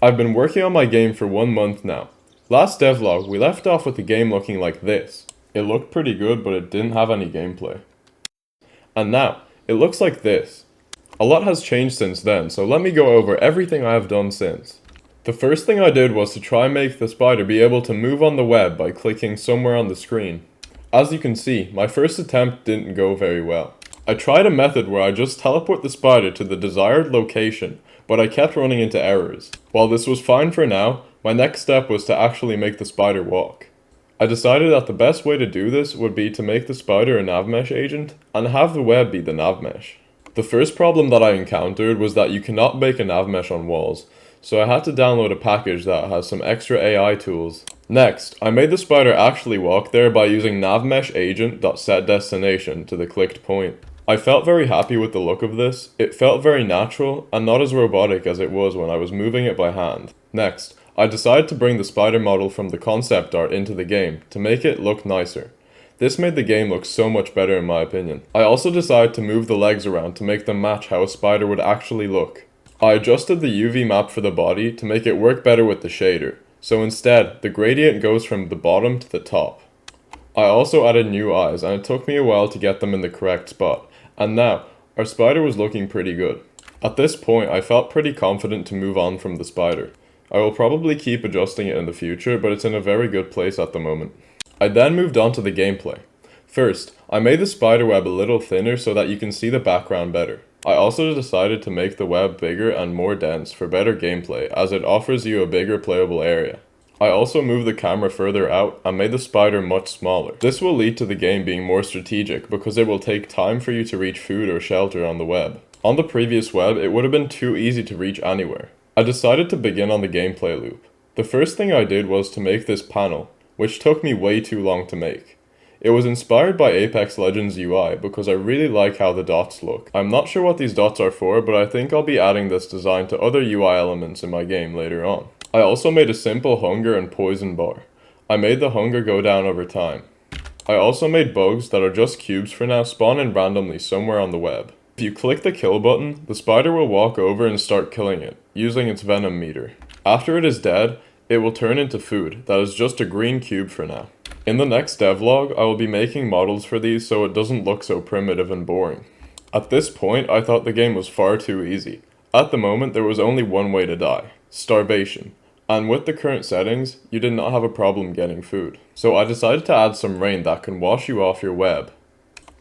I've been working on my game for 1 month now. Last devlog, we left off with the game looking like this. It looked pretty good, but it didn't have any gameplay. And now, it looks like this. A lot has changed since then, so let me go over everything I have done since. The first thing I did was to try and make the spider be able to move on the web by clicking somewhere on the screen. As you can see, my first attempt didn't go very well. I tried a method where I just teleport the spider to the desired location, but I kept running into errors. While this was fine for now, my next step was to actually make the spider walk. I decided that the best way to do this would be to make the spider a navmesh agent, and have the web be the navmesh. The first problem that I encountered was that you cannot make a navmesh on walls, so I had to download a package that has some extra AI tools. Next, I made the spider actually walk there by using navmeshagent.setDestination to the clicked point. I felt very happy with the look of this. It felt very natural and not as robotic as it was when I was moving it by hand. Next, I decided to bring the spider model from the concept art into the game to make it look nicer. This made the game look so much better in my opinion. I also decided to move the legs around to make them match how a spider would actually look. I adjusted the UV map for the body to make it work better with the shader, so instead, the gradient goes from the bottom to the top. I also added new eyes, and it took me a while to get them in the correct spot, and now, our spider was looking pretty good. At this point, I felt pretty confident to move on from the spider. I will probably keep adjusting it in the future, but it's in a very good place at the moment. I then moved on to the gameplay. First, I made the spider web a little thinner so that you can see the background better. I also decided to make the web bigger and more dense for better gameplay, as it offers you a bigger playable area. I also moved the camera further out and made the spider much smaller. This will lead to the game being more strategic because it will take time for you to reach food or shelter on the web. On the previous web, it would have been too easy to reach anywhere. I decided to begin on the gameplay loop. The first thing I did was to make this panel, which took me way too long to make. It was inspired by Apex Legends UI because I really like how the dots look. I'm not sure what these dots are for, but I think I'll be adding this design to other UI elements in my game later on. I also made a simple hunger and poison bar. I made the hunger go down over time. I also made bugs that are just cubes for now spawn in randomly somewhere on the web. If you click the kill button, the spider will walk over and start killing it, using its venom meter. After it is dead, it will turn into food that is just a green cube for now. In the next devlog, I will be making models for these so it doesn't look so primitive and boring. At this point, I thought the game was far too easy. At the moment, there was only one way to die: starvation. And with the current settings, you did not have a problem getting food. So I decided to add some rain that can wash you off your web.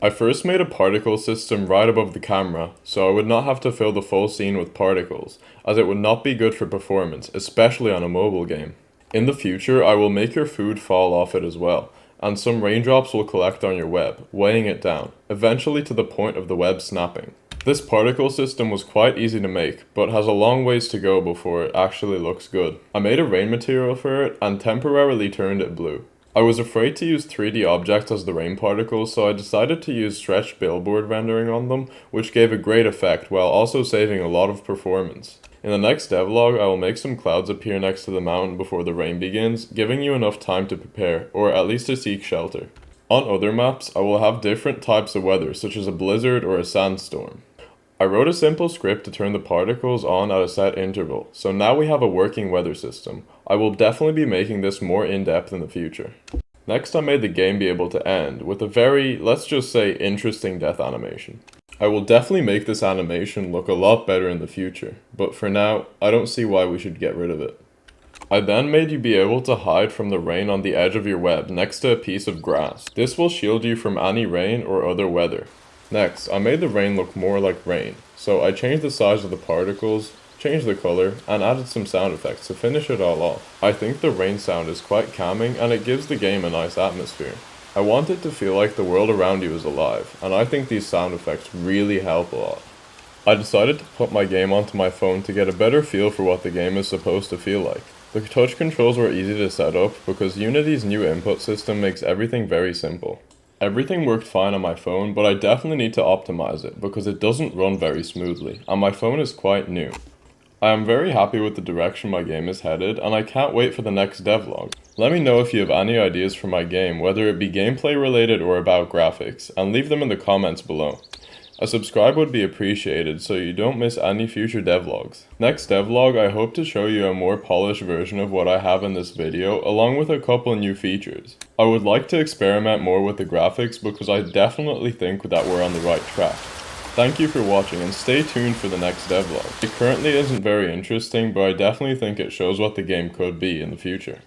I first made a particle system right above the camera, so I would not have to fill the full scene with particles, as it would not be good for performance, especially on a mobile game. In the future, I will make your food fall off it as well, and some raindrops will collect on your web, weighing it down, eventually to the point of the web snapping. This particle system was quite easy to make, but has a long ways to go before it actually looks good. I made a rain material for it and temporarily turned it blue. I was afraid to use 3D objects as the rain particles, so I decided to use stretched billboard rendering on them, which gave a great effect while also saving a lot of performance. In the next devlog, I will make some clouds appear next to the mountain before the rain begins, giving you enough time to prepare, or at least to seek shelter. On other maps, I will have different types of weather, such as a blizzard or a sandstorm. I wrote a simple script to turn the particles on at a set interval, so now we have a working weather system. I will definitely be making this more in-depth in the future. Next, I made the game be able to end with a very, let's just say, interesting death animation. I will definitely make this animation look a lot better in the future, but for now, I don't see why we should get rid of it. I then made you be able to hide from the rain on the edge of your web next to a piece of grass. This will shield you from any rain or other weather. Next, I made the rain look more like rain, so I changed the size of the particles, changed the color, and added some sound effects to finish it all off. I think the rain sound is quite calming and it gives the game a nice atmosphere. I want it to feel like the world around you is alive, and I think these sound effects really help a lot. I decided to put my game onto my phone to get a better feel for what the game is supposed to feel like. The touch controls were easy to set up because Unity's new input system makes everything very simple. Everything worked fine on my phone, but I definitely need to optimize it because it doesn't run very smoothly, and my phone is quite new. I am very happy with the direction my game is headed, and I can't wait for the next devlog. Let me know if you have any ideas for my game, whether it be gameplay related or about graphics, and leave them in the comments below. A subscribe would be appreciated so you don't miss any future devlogs. Next devlog, I hope to show you a more polished version of what I have in this video, along with a couple new features. I would like to experiment more with the graphics because I definitely think that we're on the right track. Thank you for watching and stay tuned for the next devlog. It currently isn't very interesting, but I definitely think it shows what the game could be in the future.